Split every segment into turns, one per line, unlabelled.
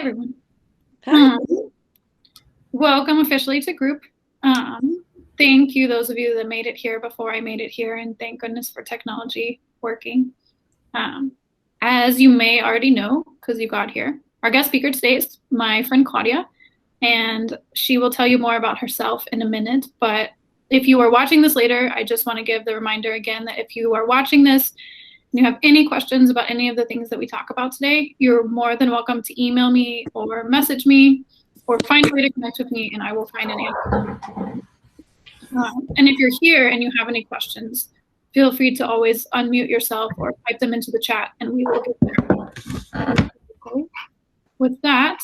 everyone.
Hi.
Welcome officially to group. Thank you, those of you that made it here before I made it here, and thank goodness for technology working. As you may already know, because you got here, our guest speaker today is my friend Claudia, and she will tell you more about herself in a minute. But if you are watching this later, I just want to give the reminder again that if you are watching this and you have any questions about any of the things that we talk about today, you're more than welcome to email me or message me or find a way to connect with me, and I will find an answer. And if you're here and you have any questions, feel free to always unmute yourself or type them into the chat, and we will get there. With that,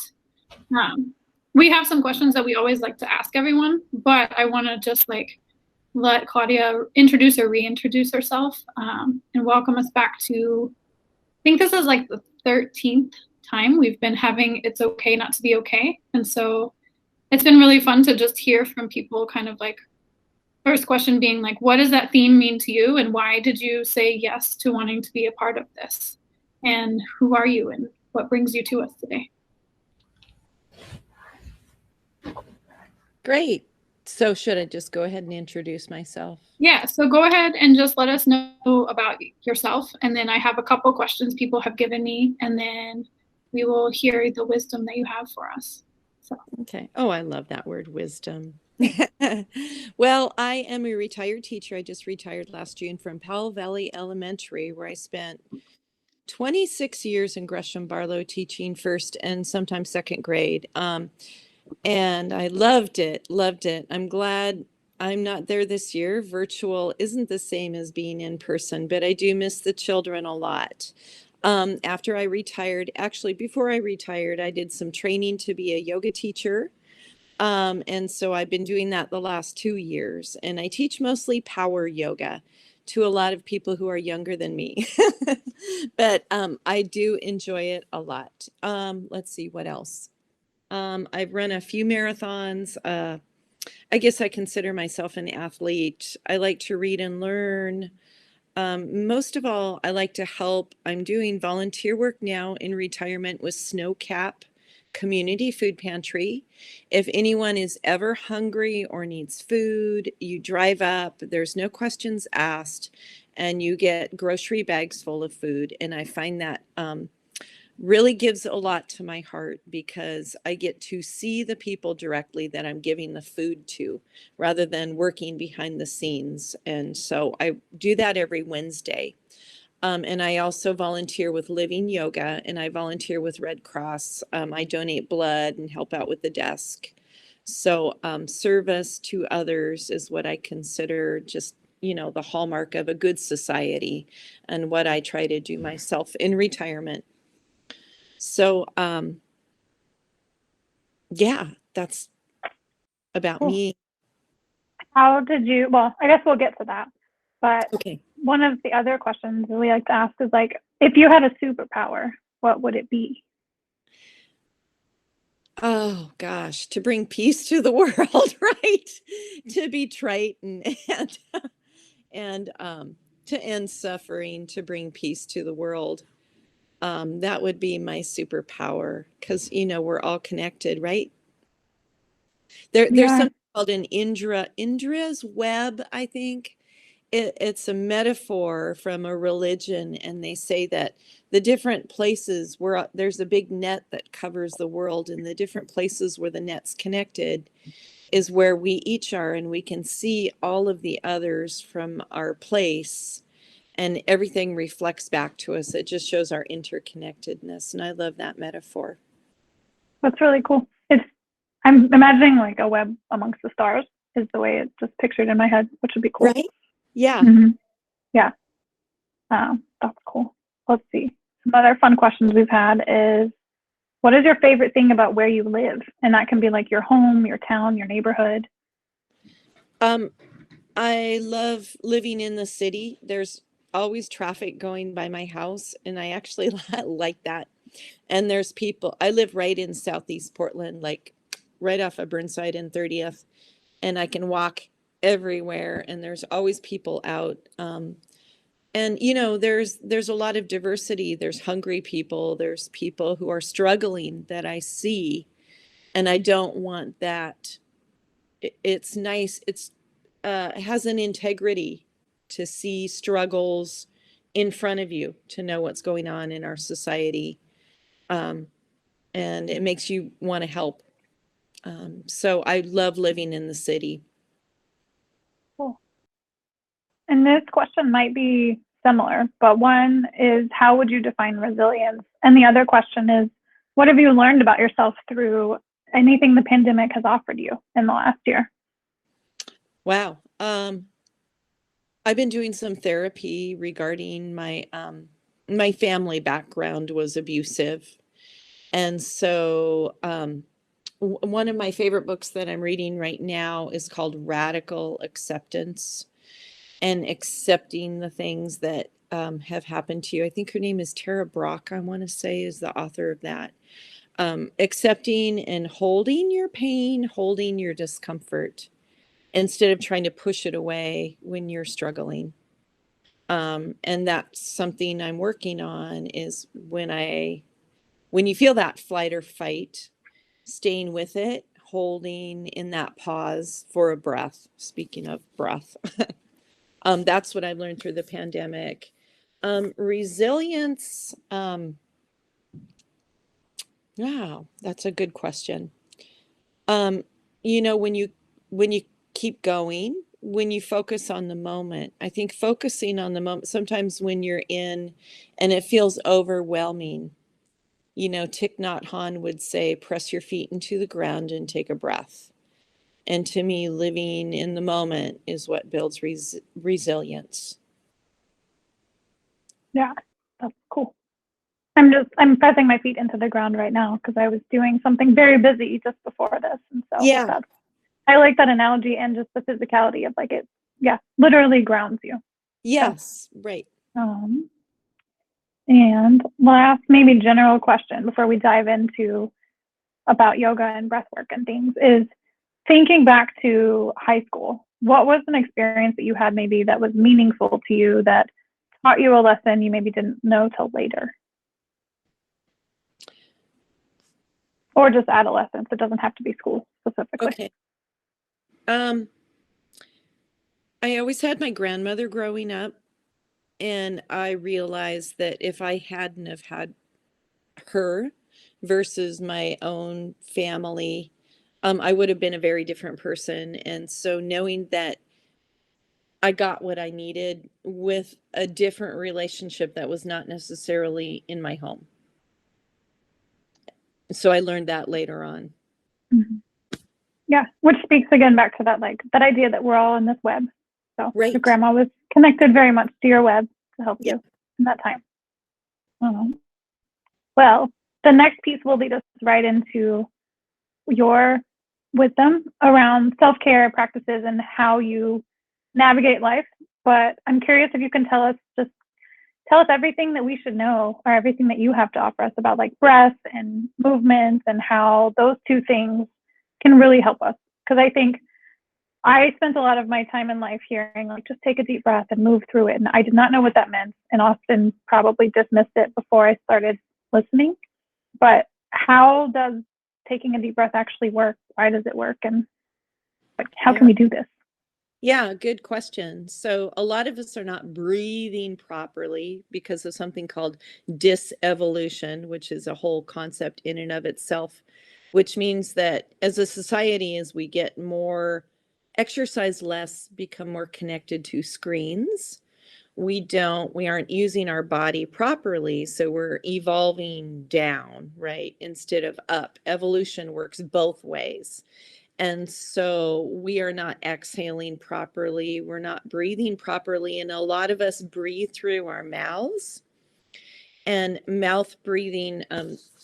we have some questions that we always like to ask everyone, but I want to just let Claudia introduce or reintroduce herself and welcome us back to, I think this is like the 13th time we've been having It's Okay Not to Be Okay. And so it's been really fun to just hear from people, kind of like, first question being like, what does that theme mean to you? And why did you say yes to wanting to be a part of this? And who are you and what brings you to us today?
Great. So should I just go ahead and introduce myself?
Yeah, so go ahead and just let us know about yourself. And then I have a couple questions people have given me, and then we will hear the wisdom that you have for us. So.
Okay. Oh, I love that word, wisdom. Well, I am a retired teacher. I just retired last June from Powell Valley Elementary, where I spent 26 years in Gresham Barlow teaching first and sometimes second grade. And I loved it, loved it. I'm glad I'm not there this year. Virtual isn't the same as being in person, but I do miss the children a lot. After I retired, actually, before I retired, I did some training to be a yoga teacher. And so I've been doing that the last 2 years, and I teach mostly power yoga to a lot of people who are younger than me. But I do enjoy it a lot. Let's see what else. I've run a few marathons. I guess I consider myself an athlete. I like to read and learn. Most of all, I like to help. I'm doing volunteer work now in retirement with Snowcap Community Food Pantry. If anyone is ever hungry or needs food, you drive up, there's no questions asked, and you get grocery bags full of food. And I find that really gives a lot to my heart because I get to see the people directly that I'm giving the food to rather than working behind the scenes. And so I do that every Wednesday. And I also volunteer with Living Yoga, and I volunteer with Red Cross. I donate blood and help out with the desk. So service to others is what I consider just, the hallmark of a good society and what I try to do myself in retirement. So, yeah, that's about me.
How did you, well, I guess we'll get to that. But
Okay.
one of the other questions that we like to ask is like, if you had a superpower, what would it be?
Oh gosh, to bring peace to the world, right? To be trite and to end suffering, to bring peace to the world. That would be my superpower because we're all connected, right? There's something called an Indra's web, I think. It's a metaphor from a religion, and they say that the different places where there's a big net that covers the world, and the different places where the net's connected is where we each are, and we can see all of the others from our place, and everything reflects back to us. It just shows our interconnectedness, and I love that metaphor.
That's really cool. I'm imagining like a web amongst the stars is the way it's just pictured in my head, which would be cool.
Right? Yeah.
Mm-hmm. Yeah. That's cool. Let's see. Some other fun questions we've had is, what is your favorite thing about where you live? And that can be like your home, your town, your neighborhood.
I love living in the city. There's always traffic going by my house, and I actually like that. And there's people. I live right in Southeast Portland, like right off of Burnside and 30th, and I can walk everywhere, and there's always people out. And there's a lot of diversity. There's hungry people, there's people who are struggling that I see, and I don't want that. It's nice. It has an integrity to see struggles in front of you, to know what's going on in our society. Um, and it makes you want to help. So I love living in the city.
Cool. And this question might be similar, but one is, how would you define resilience? And the other question is, what have you learned about yourself through anything the pandemic has offered you in the last year?
Wow. I've been doing some therapy regarding my family background was abusive. And so one of my favorite books that I'm reading right now is called Radical Acceptance, and accepting the things that have happened to you. I think her name is Tara Brach, I want to say, is the author of that. Accepting and holding your pain, holding your discomfort, instead of trying to push it away when you're struggling. And that's something I'm working on, is when you feel that flight or fight, staying with it, holding in that pause for a breath. Speaking of breath, that's what I've learned through the pandemic. Resilience. Wow, that's a good question. Um, when you keep going, when you focus on the moment, I think focusing on the moment, sometimes when you're in and it feels overwhelming, Thich Nhat Hanh would say, press your feet into the ground and take a breath. And to me, living in the moment is what builds resilience.
Yeah, that's cool. I'm pressing my feet into the ground right now because I was doing something very busy just before this. And so
Yeah.
I like that analogy, and just the physicality of like it, yeah, literally grounds you.
Yes, right.
And last, maybe general question before we dive into about yoga and breath work and things is, thinking back to high school, what was an experience that you had maybe that was meaningful to you, that taught you a lesson you maybe didn't know till later? Or just adolescence. It doesn't have to be school specifically.
Okay. I always had my grandmother growing up, and I realized that if I hadn't have had her versus my own family, I would have been a very different person. And so knowing that I got what I needed with a different relationship that was not necessarily in my home. So I learned that later on.
Mm-hmm. Yeah, which speaks again back to that idea that we're all in this web. So
right.
Your grandma was connected very much to your web to help you in that time. Well, the next piece will lead us right into your wisdom around self-care practices and how you navigate life. But I'm curious if you can tell us everything that we should know, or everything that you have to offer us about like breath and movement, and how those two things can really help us. Because I think I spent a lot of my time in life hearing like, just take a deep breath and move through it. And I did not know what that meant, and often probably dismissed it before I started listening. But how does taking a deep breath actually work? Why does it work? And like, how can we do this?
Yeah, good question. So a lot of us are not breathing properly because of something called dysevolution, which is a whole concept in and of itself, which means that as a society, as we get more exercise less, become more connected to screens, we aren't using our body properly. So we're evolving down, right? Instead of up. Evolution works both ways. And so we are not exhaling properly. We're not breathing properly. And a lot of us breathe through our mouths. And mouth breathing,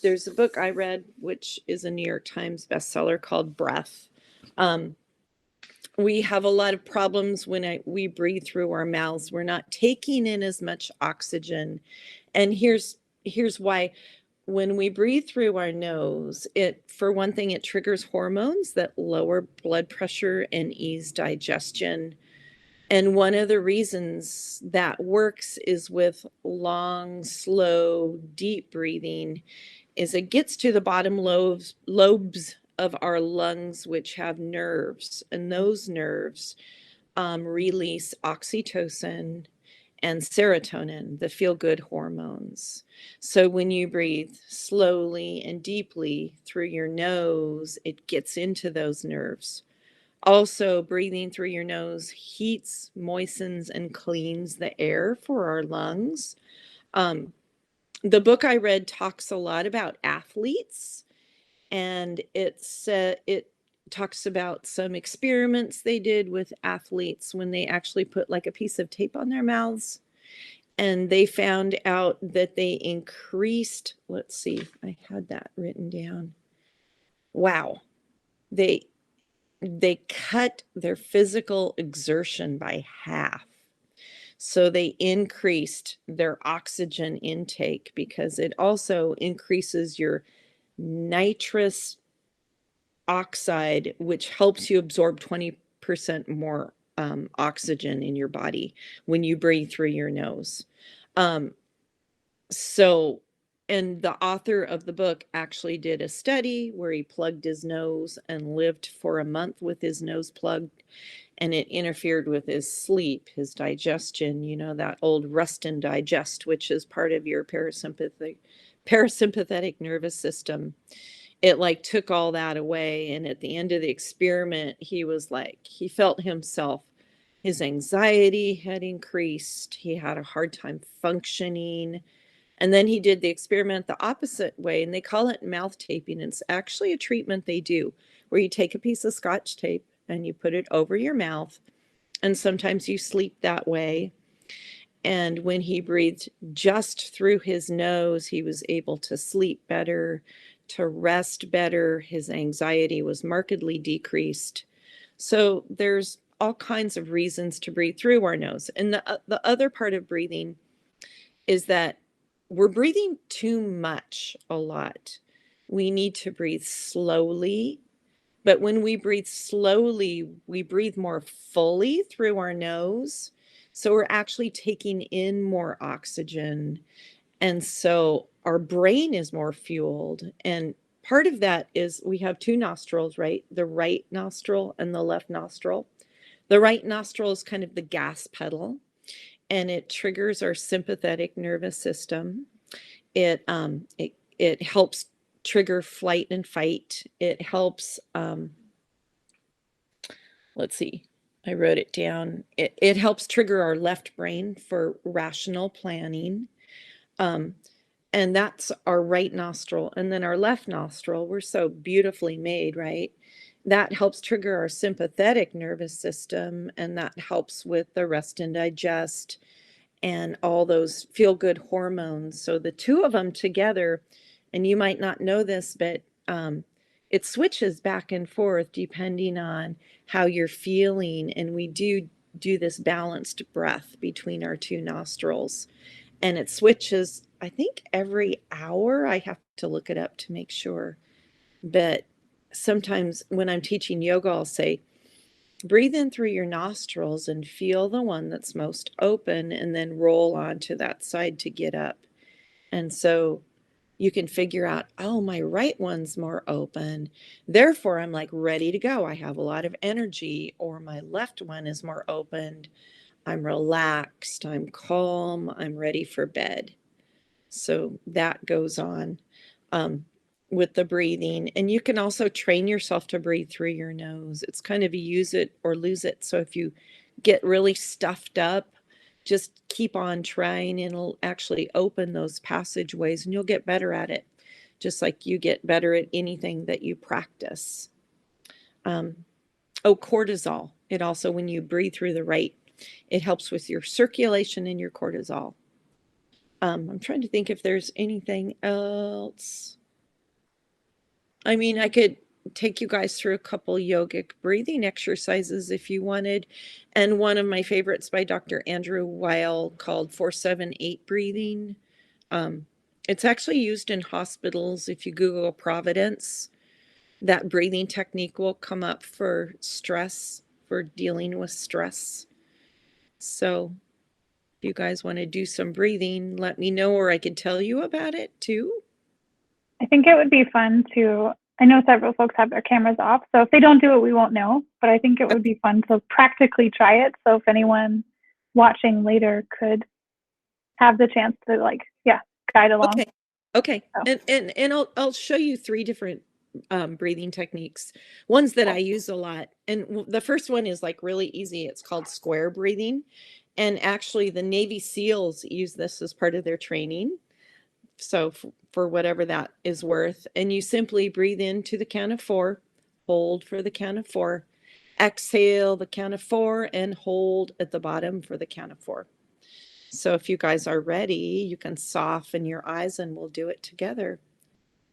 there's a book I read, which is a New York Times bestseller, called Breath. We have a lot of problems when we breathe through our mouths. We're not taking in as much oxygen. And here's why. When we breathe through our nose, for one thing, it triggers hormones that lower blood pressure and ease digestion. And one of the reasons that works is with long, slow, deep breathing is it gets to the bottom lobes of our lungs, which have nerves, and those nerves release oxytocin and serotonin, the feel-good hormones. So when you breathe slowly and deeply through your nose, it gets into those nerves. Also, breathing through your nose heats, moistens, and cleans the air for our lungs. The book I read talks a lot about athletes, and it talks about some experiments they did with athletes when they actually put like a piece of tape on their mouths, and they found out that they increased, let's see, I had that written down. Wow. They cut their physical exertion by half. So they increased their oxygen intake because it also increases your nitrous oxide, which helps you absorb 20% more oxygen in your body when you breathe through your nose. So, and the author of the book actually did a study where he plugged his nose and lived for a month with his nose plugged, and it interfered with his sleep, his digestion, you know, that old rest and digest, which is part of your parasympathetic nervous system. It like took all that away. And at the end of the experiment, he was like, he felt himself, his anxiety had increased. He had a hard time functioning. And then he did the experiment the opposite way, and they call it mouth taping. It's actually a treatment they do where you take a piece of Scotch tape and you put it over your mouth, and sometimes you sleep that way. And when he breathed just through his nose, he was able to sleep better, to rest better. His anxiety was markedly decreased. So there's all kinds of reasons to breathe through our nose. And the other part of breathing is that we're breathing too much a lot. We need to breathe slowly. But when we breathe slowly, we breathe more fully through our nose. So we're actually taking in more oxygen. And so our brain is more fueled. And part of that is we have two nostrils, right? The right nostril and the left nostril. The right nostril is kind of the gas pedal, and it triggers our sympathetic nervous system. It helps trigger flight and fight. It helps, let's see, I wrote it down. It helps trigger our left brain for rational planning. And that's our right nostril. And then our left nostril, we're so beautifully made, right? That helps trigger our sympathetic nervous system, and that helps with the rest and digest and all those feel-good hormones. So the two of them together, and you might not know this, but it switches back and forth depending on how you're feeling. And we do this balanced breath between our two nostrils. And it switches, I think, every hour. I have to look it up to make sure. But sometimes when I'm teaching yoga, I'll say, breathe in through your nostrils and feel the one that's most open, and then roll onto that side to get up. And so you can figure out, oh, my right one's more open. Therefore, I'm like ready to go. I have a lot of energy. Or my left one is more opened. I'm relaxed. I'm calm. I'm ready for bed. So that goes on. With the breathing. And you can also train yourself to breathe through your nose. It's kind of a use it or lose it. So if you get really stuffed up, just keep on trying, and it'll actually open those passageways, and you'll get better at it, just like you get better at anything that you practice. Cortisol. It also, when you breathe through the right, it helps with your circulation and your cortisol. I'm trying to think if there's anything else. I mean, I could take you guys through a couple yogic breathing exercises if you wanted. And one of my favorites by Dr. Andrew Weil called 4-7-8 breathing. It's actually used in hospitals. If you Google Providence, that breathing technique will come up for stress, for dealing with stress. So if you guys want to do some breathing, let me know, or I can tell you about it too.
I think it would be fun to, I know several folks have their cameras off, so if they don't do it, we won't know. But I think it would be fun to practically try it. So if anyone watching later could have the chance to like, yeah, guide along.
Okay. Okay.
So.
And I'll show you 3 different breathing techniques, ones that I use a lot. And the first one is like really easy. It's called square breathing. And actually, the Navy SEALs use this as part of their training. So for whatever that is worth. And you simply breathe into the count of 4, hold for the count of 4, exhale the count of 4, and hold at the bottom for the count of 4. So if you guys are ready, you can soften your eyes and we'll do it together.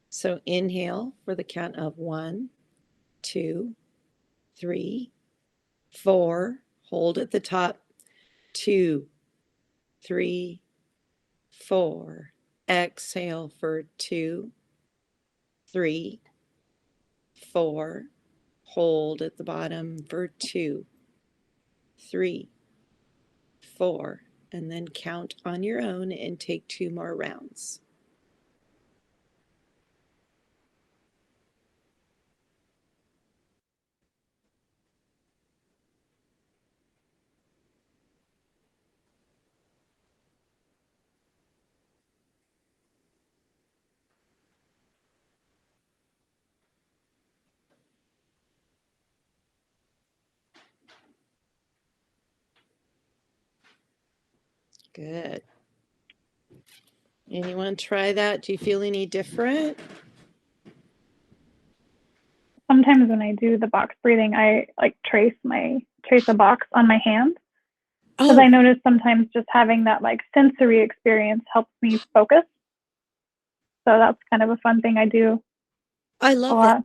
So inhale for the count of 1, 2, 3, 4. Hold at the top. 2, 3, 4. Exhale for 2, 3, 4. Hold at the bottom for 2, 3, 4. And then count on your own and take 2 more rounds. Good. Anyone try that? Do you feel any different?
Sometimes when I do the box breathing, I like trace a box on my hand because I notice sometimes just having that like sensory experience helps me focus. So that's kind of a fun thing I do
I
a
love
lot.
that.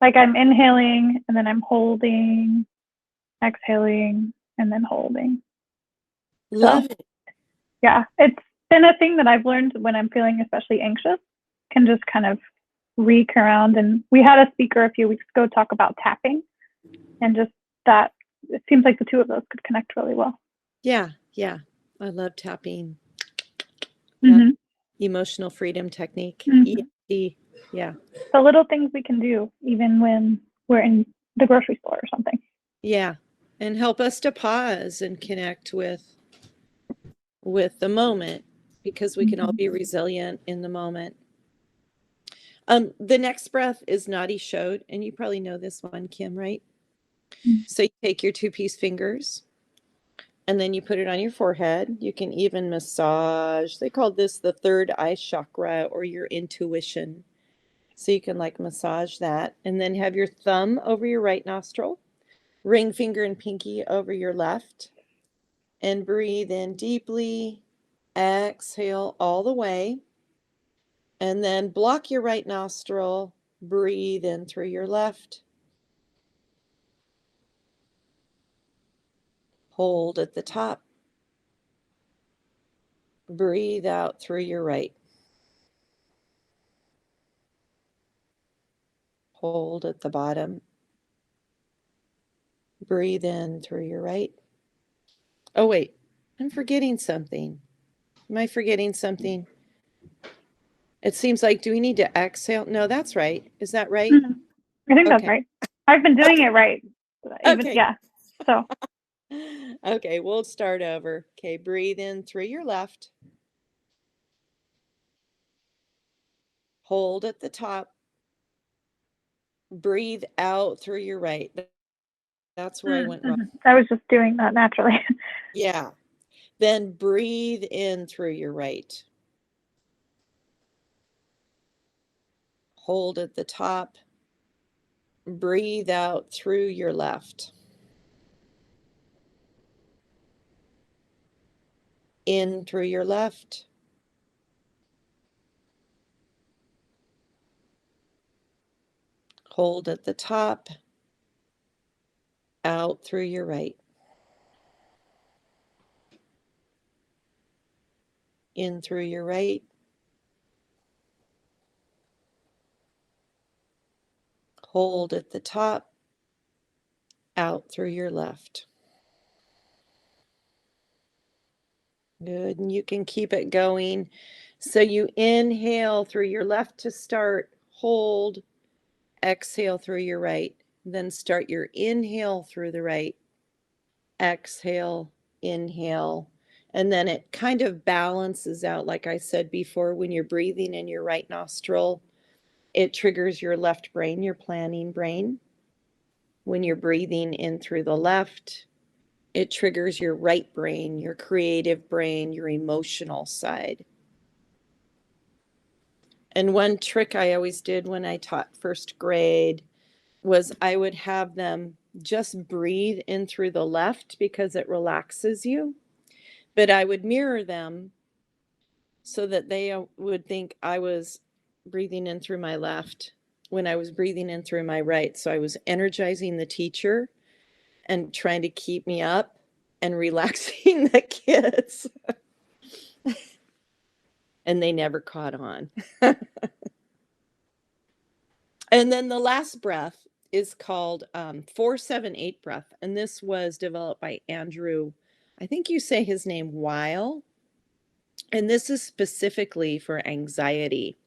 Like I'm inhaling and then I'm holding, exhaling, and then holding.
Love
So
it.
yeah, it's been a thing that I've learned when I'm feeling especially anxious, can just kind of reek around. And we had a speaker a few weeks ago talk about tapping and just that it seems like the two of those could connect really well.
Yeah, yeah. I love tapping. Yeah.
Mm-hmm.
Emotional freedom technique.
Mm-hmm.
EFT. Yeah.
The little things we can do even when we're in the grocery store or something.
Yeah. And help us to pause and connect with the moment, because we can all be resilient in the moment. The next breath is Nadi showed, and you probably know this one, Kim, right?
Mm-hmm.
So you take your 2-piece fingers and then you put it on your forehead. You can even massage. They call this the third eye chakra or your intuition. So you can like massage that, and then have your thumb over your right nostril, ring finger and pinky over your left, and breathe in deeply. Exhale all the way, and then block your right nostril. Breathe in through your left. Hold at the top. Breathe out through your right. Hold at the bottom. Breathe in through your right. Oh, wait, I'm forgetting something. Am I forgetting something? It seems like, do we need to exhale? No, that's right. Is that right?
Mm-hmm. I think that's
Okay.
right. I've been doing it right. Even,
Okay.
yeah. So.
Okay, we'll start over. Okay, breathe in through your left. Hold at the top. Breathe out through your right. That's where I went wrong.
I was just doing that naturally.
Yeah. Then breathe in through your right. Hold at the top. Breathe out through your left. In through your left. Hold at the top. Out through your right. In through your right. Hold at the top. Out through your left. Good. And you can keep it going. So you inhale through your left to start, hold, exhale through your right. Then start your inhale through the right, exhale, inhale. And then it kind of balances out, like I said before, when you're breathing in your right nostril, it triggers your left brain, your planning brain. When you're breathing in through the left, it triggers your right brain, your creative brain, your emotional side. And one trick I always did when I taught first grade was I would have them just breathe in through the left because it relaxes you. But I would mirror them so that they would think I was breathing in through my left when I was breathing in through my right. So I was energizing the teacher and trying to keep me up and relaxing the kids. And they never caught on. And then the last breath is called 4-7-8 breath. And this was developed by Andrew, I think you say his name, Weil. And this is specifically for anxiety.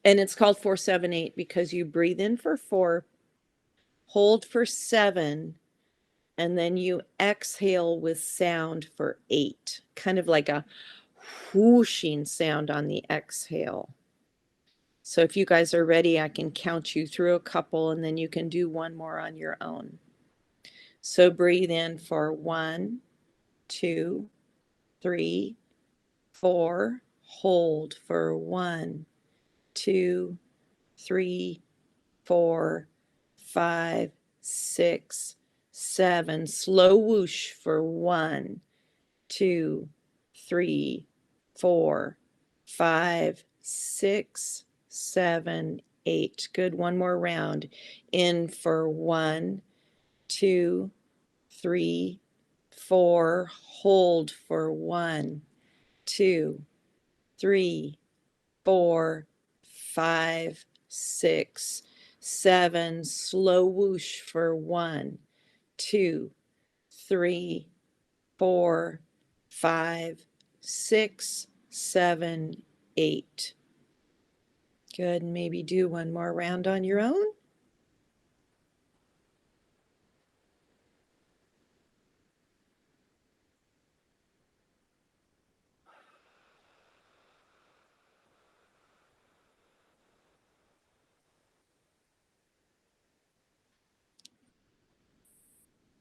And it's called 4-7-8 because you breathe in for 4, hold for 7, and then you exhale with sound for 8, kind of like a whooshing sound on the exhale. So if you guys are ready, I can count you through a couple and then you can do one more on your own. So breathe in for 1, 2, 3, 4. Hold for 1, 2, 3, 4, 5, 6, 7. Slow whoosh for 1, 2, 3, 4, 5, 6, 7, 8. Good. One more round. In for 1, 2, 3, 4. Hold for 1, 2, 3, 4, 5, 6, 7. Slow whoosh for 1, 2, 3, 4, 5, 6, 7, 8. Good. Maybe do one more round on your own.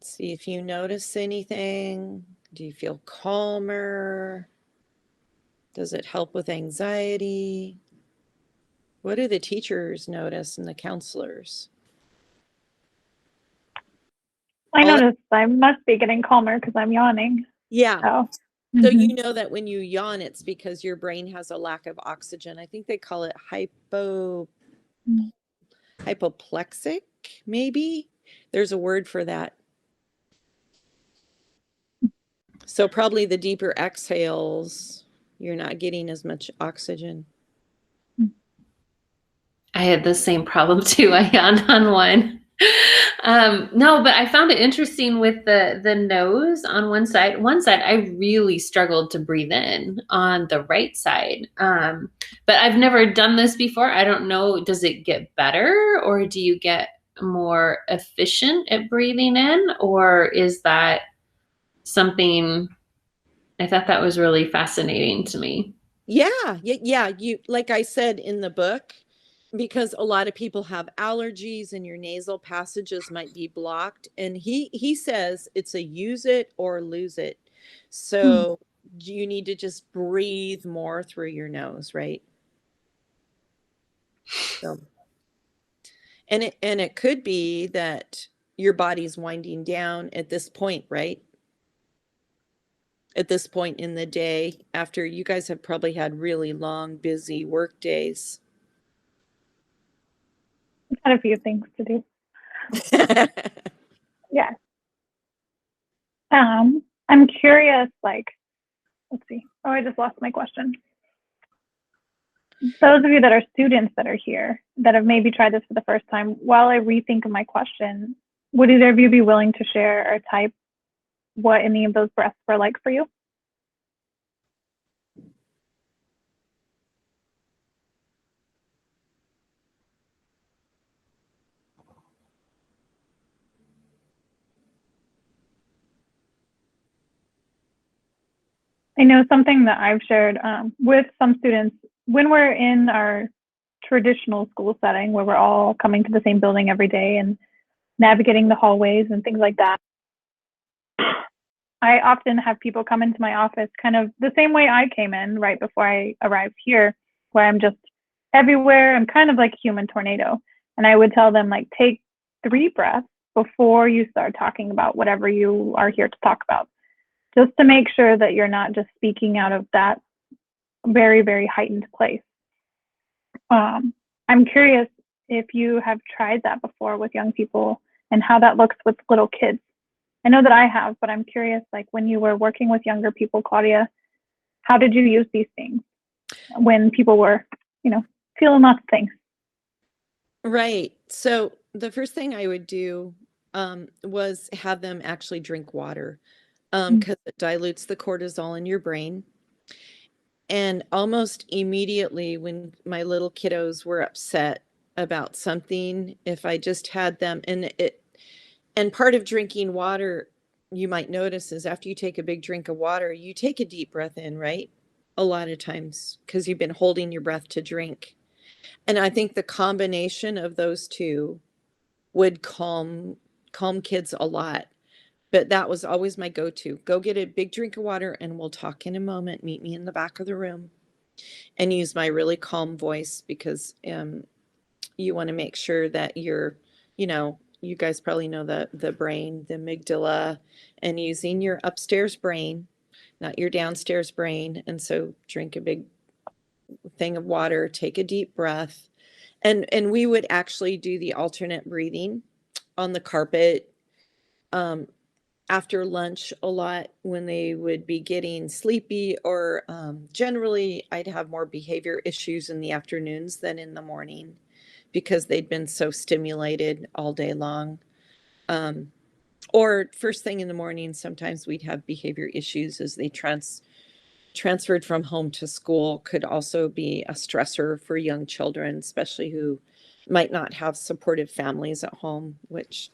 See if you notice anything. Do you feel calmer? Does it help with anxiety? What do the teachers notice and the counselors?
I noticed I must be getting calmer because I'm yawning.
Yeah.
So,
So
mhm.
you know that when you yawn, it's because your brain has a lack of oxygen. I think they call it hypoplexic, maybe. There's a word for that. So probably the deeper exhales, you're not getting as much oxygen.
I had the same problem too. I yawned on one. No, but I found it interesting with the nose on one side. One side, I really struggled to breathe in on the right side. But I've never done this before. I don't know. Does it get better, or do you get more efficient at breathing in, or is that something? I thought that was really fascinating to me.
Yeah. You, like I said in the book, because a lot of people have allergies and your nasal passages might be blocked. And he says it's a use it or lose it. So you need to just breathe more through your nose, right? So, and it could be that your body's winding down at this point, right? At this point in the day, after you guys have probably had really long, busy work days.
I've had a few things to do. Yeah. I'm curious, like, let's see. Oh, I just lost my question. Those of you that are students that are here that have maybe tried this for the first time, while I rethink of my question, would either of you be willing to share or type what any of those breaths were like for you? I know something that I've shared with some students when we're in our traditional school setting where we're all coming to the same building every day and navigating the hallways and things like that. I often have people come into my office kind of the same way I came in right before I arrived here, where I'm just everywhere. I'm kind of like a human tornado. And I would tell them, like, take 3 breaths before you start talking about whatever you are here to talk about, just to make sure that you're not just speaking out of that very, very heightened place. I'm curious if you have tried that before with young people and how that looks with little kids. I know that I have, but I'm curious, like when you were working with younger people, Claudia, how did you use these things when people were, feeling lots of things?
Right. So the first thing I would do was have them actually drink water because it dilutes the cortisol in your brain. And almost immediately, when my little kiddos were upset about something, if I just had them, and part of drinking water, you might notice, is after you take a big drink of water, you take a deep breath in, right? A lot of times, because you've been holding your breath to drink. And I think the combination of those two would calm kids a lot. But that was always my go-to. Go get a big drink of water and we'll talk in a moment. Meet me in the back of the room, and use my really calm voice because you want to make sure that you guys probably know the brain, the amygdala, and using your upstairs brain, not your downstairs brain. And so drink a big thing of water, take a deep breath. And we would actually do the alternate breathing on the carpet after lunch a lot when they would be getting sleepy, or generally I'd have more behavior issues in the afternoons than in the morning because they'd been so stimulated all day long. Or first thing in the morning, sometimes we'd have behavior issues as they transferred from home to school. Could also be a stressor for young children, especially who might not have supportive families at home, which,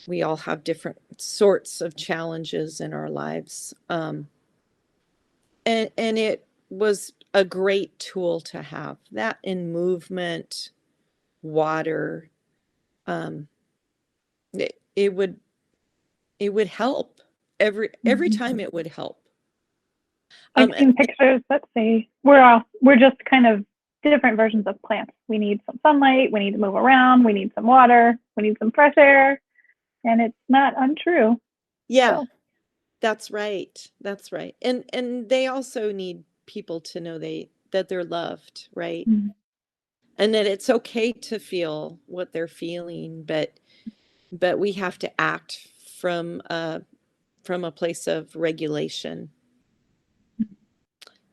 we all have different sorts of challenges in our lives. And it was a great tool to have that in movement, water. It would help every time. It would help.
I've seen pictures that say we're just kind of different versions of plants. We need some sunlight, we need to move around, we need some water, we need some fresh air, and it's not untrue.
Yeah,
So.
that's right. That's right. And they also need people to know that they're loved, right?
Mm-hmm.
And that it's okay to feel what they're feeling, but we have to act from a place of regulation,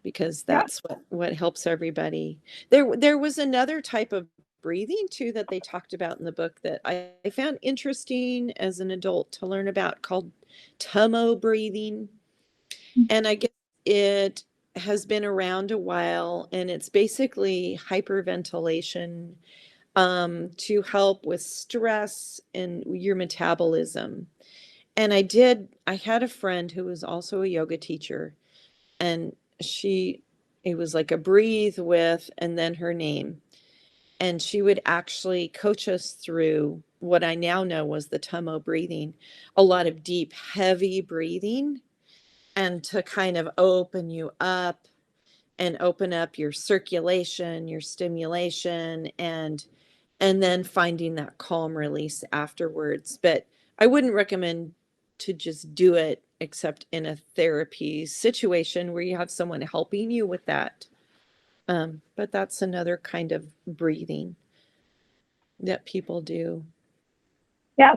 because that's what helps everybody. There was another type of breathing too that they talked about in the book that I found interesting as an adult to learn about, called Tummo breathing. And I guess it has been around a while, and it's basically hyperventilation to help with stress and your metabolism. And I had a friend who was also a yoga teacher, and it was like a breathe with, and then her name. And she would actually coach us through what I now know was the Tummo breathing, a lot of deep, heavy breathing, and to kind of open you up and open up your circulation, your stimulation, and then finding that calm release afterwards. But I wouldn't recommend to just do it except in a therapy situation where you have someone helping you with that. But that's another kind of breathing that people do.
Yeah,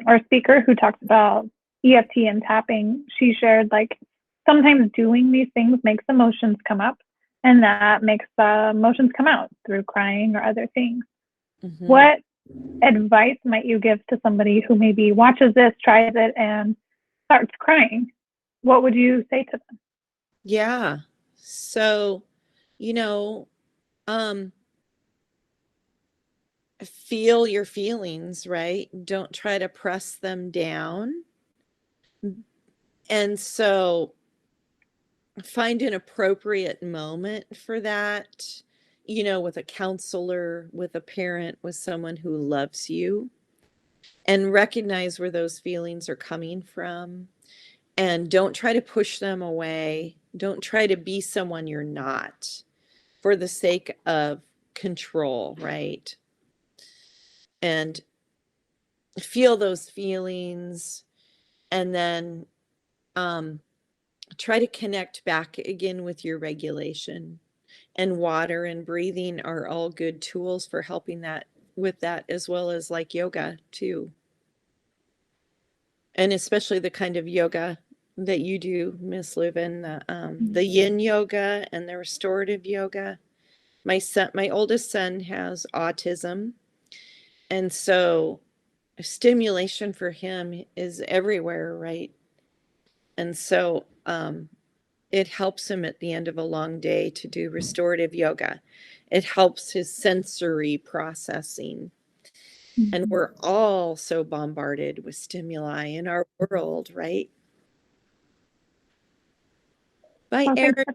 our speaker who talks about EFT and tapping, she shared, like, sometimes doing these things makes emotions come up, and that makes the emotions come out through crying or other things. Mm-hmm. What advice might you give to somebody who maybe watches this, tries it, and starts crying? What would you say to them?
Yeah. So, feel your feelings, right? Don't try to press them down. And so find an appropriate moment for that, you know, with a counselor, with a parent, with someone who loves you, and recognize where those feelings are coming from. And don't try to push them away. Don't try to be someone you're not for the sake of control, right? And feel those feelings, and then try to connect back again with your regulation. And water and breathing are all good tools for helping that with that, as well as like yoga too. And especially the kind of yoga that you do, Miss Leuven, the yin yoga and the restorative yoga. My oldest son has autism, and so stimulation for him is everywhere, right? And so it helps him at the end of a long day to do restorative yoga. It helps his sensory processing. And we're all so bombarded with stimuli in our world, right? Bye,
Well,
Eric.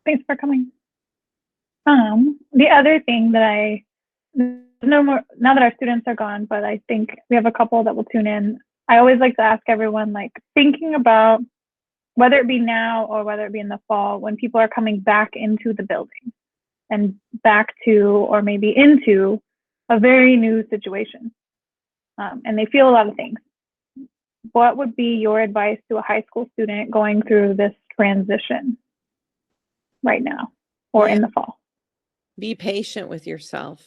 thanks for coming. The other thing that no more now that our students are gone, but I think we have a couple that will tune in. I always like to ask everyone, like, thinking about whether it be now or whether it be in the fall, when people are coming back into the building and back to, or maybe into, a very new situation, and they feel a lot of things. What would be your advice to a high school student going through this transition right now or in the fall?
Be patient with yourself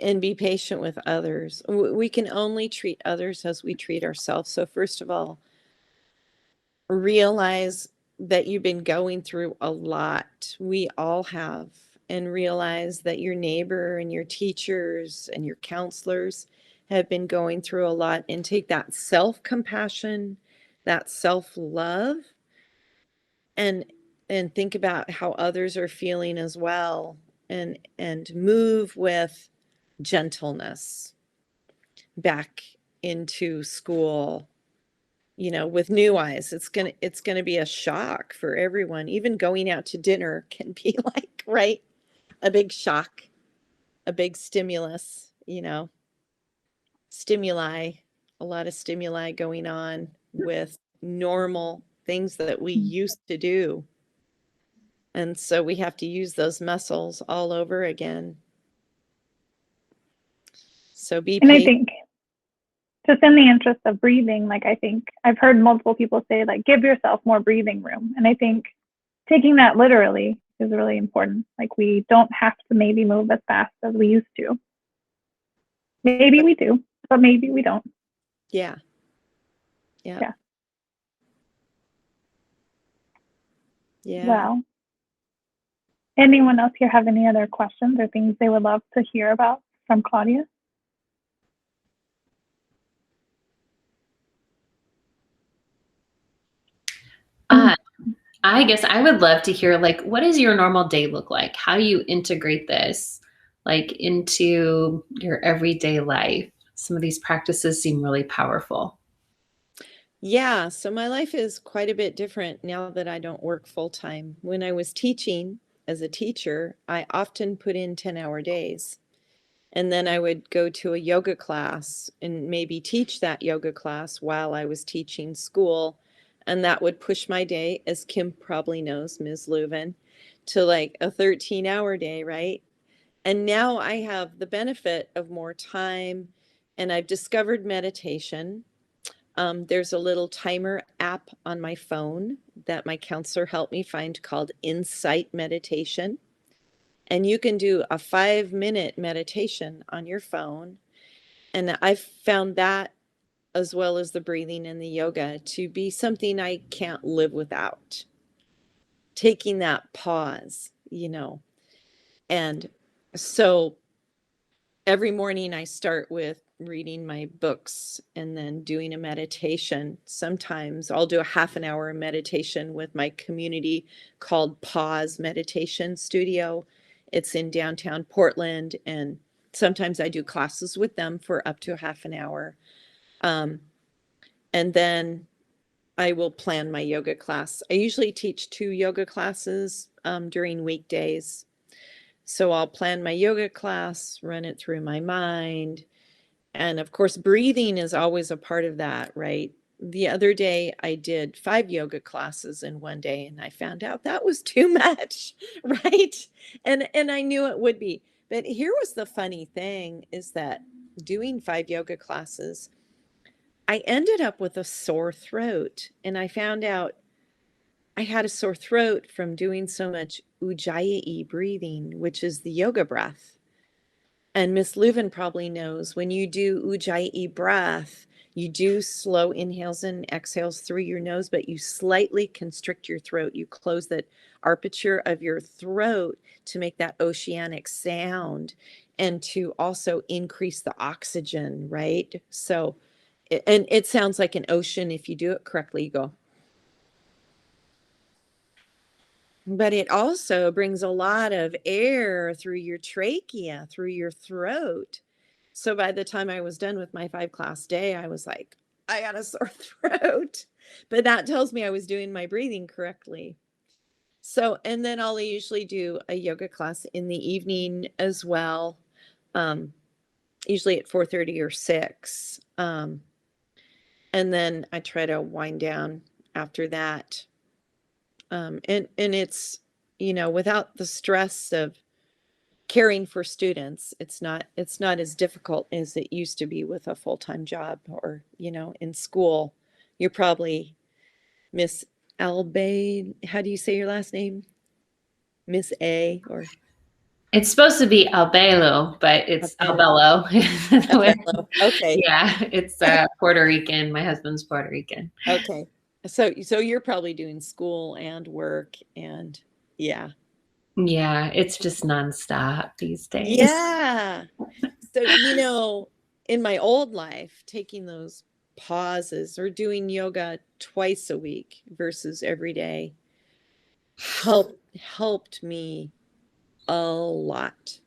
and be patient with others. We can only treat others as we treat ourselves. So first of all, realize that you've been going through a lot. We all have. And realize that your neighbor and your teachers and your counselors have been going through a lot, and take that self-compassion, that self-love, and think about how others are feeling as well, and move with gentleness back into school, you know, with new eyes. It's gonna be a shock for everyone. Even going out to dinner can be like, right, a big shock, a big stimulus, you know, stimuli, a lot of stimuli going on with normal things that we used to do. And so we have to use those muscles all over again. So be patient.
And I think, just in the interest of breathing, like, I think I've heard multiple people say, like, give yourself more breathing room. And I think taking that literally is really important. Like, we don't have to maybe move as fast as we used to. Maybe we do, but maybe we don't.
Yeah.
Well, anyone else here have any other questions or things they would love to hear about from Claudia?
I guess I would love to hear, like, what does your normal day look like? How do you integrate this, like, into your everyday life? Some of these practices seem really powerful.
Yeah, so my life is quite a bit different now that I don't work full time. When I was teaching as a teacher, I often put in 10-hour days. And then I would go to a yoga class and maybe teach that yoga class while I was teaching school. And that would push my day, as Kim probably knows, Ms. Leuven, to like a 13-hour day, right? And now I have the benefit of more time, and I've discovered meditation. There's a little timer app on my phone that my counselor helped me find called Insight Meditation. And you can do a 5-minute meditation on your phone. And I've found that, as well as the breathing and the yoga, to be something I can't live without. Taking that pause, you know. And so every morning I start with reading my books and then doing a meditation. Sometimes I'll do a half an hour meditation with my community called Pause Meditation Studio. It's in downtown Portland, and sometimes I do classes with them for up to half an hour. And then I will plan my yoga class. I usually teach 2 yoga classes during weekdays. So I'll plan my yoga class, run it through my mind. And of course, breathing is always a part of that, right? The other day I did 5 yoga classes in one day and I found out that was too much, right? And I knew it would be. But here was the funny thing is that doing 5 yoga classes, I ended up with a sore throat and I found out I had a sore throat from doing so much ujjayi breathing, which is the yoga breath. And Miss Leuven probably knows when you do ujjayi breath, you do slow inhales and exhales through your nose, but you slightly constrict your throat. You close the aperture of your throat to make that oceanic sound and to also increase the oxygen, right? So, and it sounds like an ocean if you do it correctly. You go. But it also brings a lot of air through your trachea, through your throat. So by the time I was done with my 5-class day, I was like, I got a sore throat. But that tells me I was doing my breathing correctly. So, and then I'll usually do a yoga class in the evening as well, usually at 4:30 or 6. And then I try to wind down after that. And it's, without the stress of caring for students, it's not as difficult as it used to be with a full-time job or, in school. You're probably Miss Albe. How do you say your last name? Miss A or
It's supposed to be Albelo, but it's
Albello.
Albello.
Okay.
Yeah, it's Puerto Rican. My husband's Puerto Rican.
Okay. So you're probably doing school and work and yeah.
Yeah, it's just nonstop these days.
Yeah. So, in my old life, taking those pauses or doing yoga twice a week versus every day helped me a lot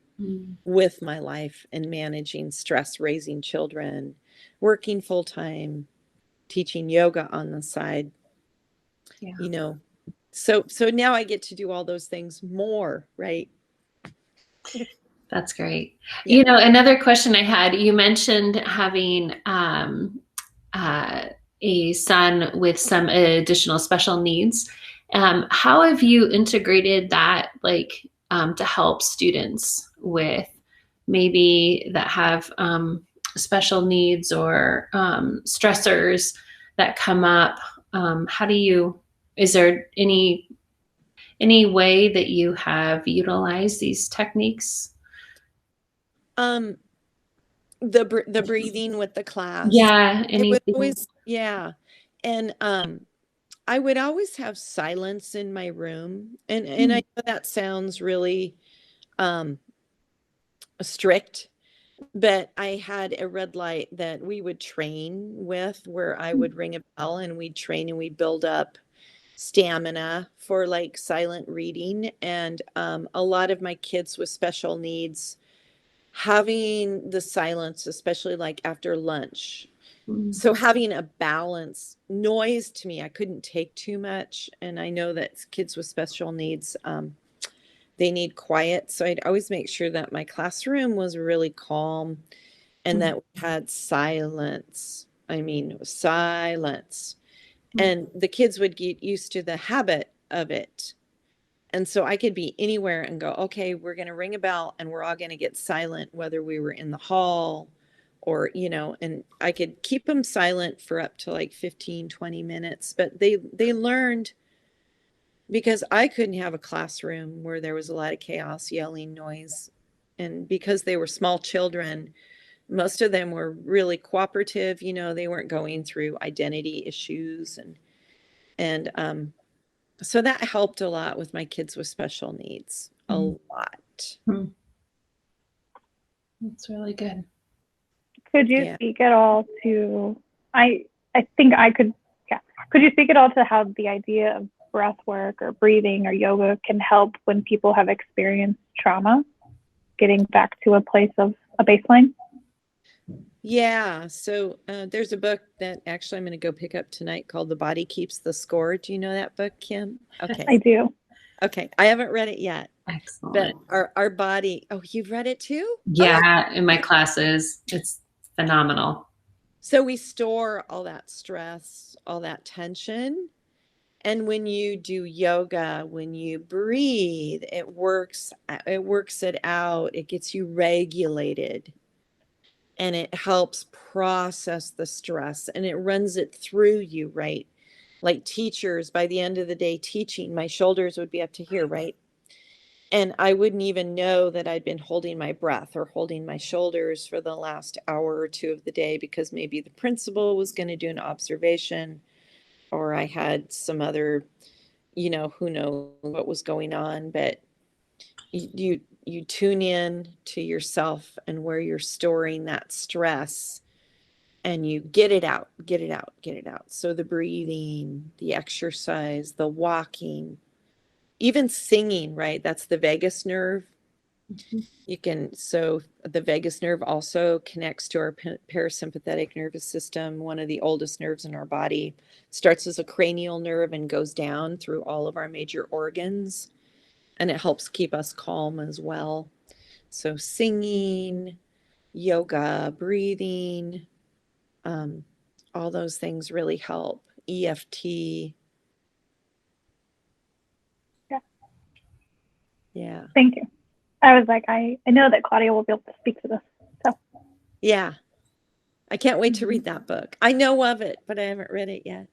with my life and managing stress, raising children, working full time, teaching yoga on the side.
Yeah.
So now I get to do all those things more, right?
That's great.
Yeah.
Another question I had, you mentioned having a son with some additional special needs. How have you integrated that, to help students with maybe that have special needs or stressors that come up? Is there any way that you have utilized these techniques?
The breathing with the class.
Yeah.
It would always, yeah. And I would always have silence in my room. And I know that sounds really strict, but I had a red light that we would train with where I would ring a bell and we'd train and we'd build up stamina for silent reading. And a lot of my kids with special needs, having the silence, especially after lunch. So having a balance, noise to me, I couldn't take too much. And I know that kids with special needs, they need quiet. So I'd always make sure that my classroom was really calm and that we had silence. I mean, silence. And the kids would get used to the habit of it. And so I could be anywhere and go, okay, we're going to ring a bell and we're all going to get silent, whether we were in the hall or, and I could keep them silent for up to 15, 20 minutes. But they learned, because I couldn't have a classroom where there was a lot of chaos, yelling, noise. And because they were small children, most of them were really cooperative. They weren't going through identity issues. And so that helped a lot with my kids with special needs, a lot.
That's really good.
Could you speak at all to, I think I could, could you speak at all to how the idea of breath work or breathing or yoga can help when people have experienced trauma, getting back to a place of a baseline?
Yeah. So there's a book that actually I'm going to go pick up tonight called The Body Keeps the Score. Do you know that book, Kim? Okay.
I do.
Okay. I haven't read it yet, but
Excellent.
our body, oh, you've read it too? Oh,
Yeah, in my classes, it's phenomenal.
so we store all that stress, all that tension. And when you do yoga, when you breathe, it works it out. It gets you regulated and it helps process the stress and it runs it through you, right? Like teachers, by the end of the day teaching, my shoulders would be up to here, right? And I wouldn't even know that I'd been holding my breath or holding my shoulders for the last hour or two of the day because maybe the principal was going to do an observation or I had some other, who knows what was going on, but you tune in to yourself and where you're storing that stress and you get it out, get it out, get it out. So the breathing, the exercise, the walking, even singing, right? That's the vagus nerve. So the vagus nerve also connects to our parasympathetic nervous system, one of the oldest nerves in our body. Starts as a cranial nerve and goes down through all of our major organs, and it helps keep us calm as well. So singing, yoga, breathing, um, all those things really help. EFT.
Yeah.
Yeah.
Thank you. I was like, I know that Claudia will be able to speak to this. So
Yeah. I can't wait to read that book. I know of it, but I haven't read it yet.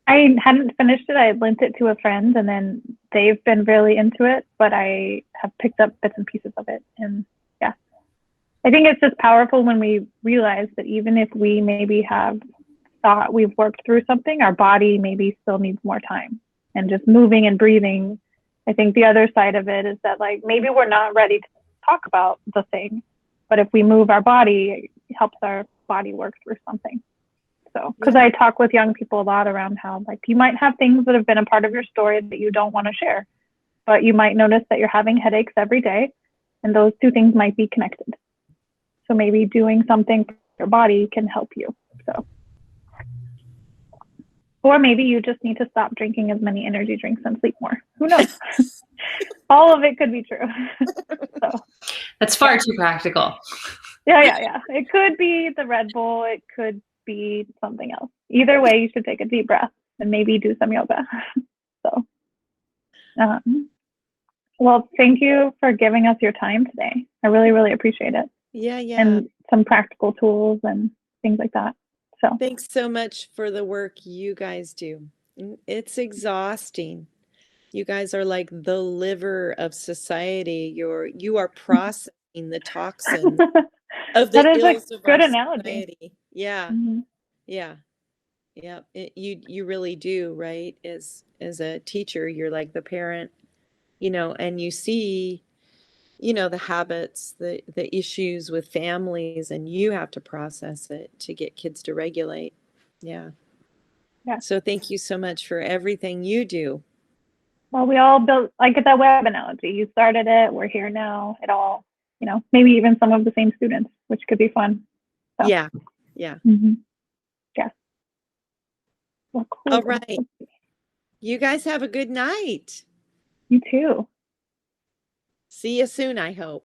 I hadn't finished it. I had lent it to a friend and then they've been really into it, but I have picked up bits and pieces of it. And yeah, I think it's just powerful when we realize that even if we maybe have thought we've worked through something, our body maybe still needs more time. And just moving and breathing, I think the other side of it is that like maybe we're not ready to talk about the thing, but if we move our body, it helps our body work through something. So, because I talk with young people a lot around how like you might have things that have been a part of your story that you don't want to share, but you might notice that you're having headaches every day, and those two things might be connected. So maybe doing something for your body can help you. So, or maybe you just need to stop drinking as many energy drinks and sleep more. Who knows? All of it could be true. So
That's far too practical.
yeah. It could be the Red Bull. It could be something else. Either way, you should take a deep breath and maybe do some yoga. So, well, thank you for giving us your time today. I really, really appreciate it.
Yeah.
And some practical tools and things like that. So
Thanks so much for the work you guys do. It's exhausting. You guys are like the liver of society. You are processing the toxins of the
that is a
ills of our
good analogy.
society. Yeah.
Mm-hmm.
Yeah. Yeah. You really do, right? As a teacher, you're like the parent, and you see, the habits, the issues with families, and you have to process it to get kids to regulate. Yeah.
Yeah.
So thank you so much for everything you do.
Well, we all built like that web analogy. You started it. We're here now. It all, maybe even some of the same students, which could be fun. So.
Yeah.
Mm-hmm. Yeah. Well, cool.
All right. You guys have a good night.
You too.
See you soon, I hope.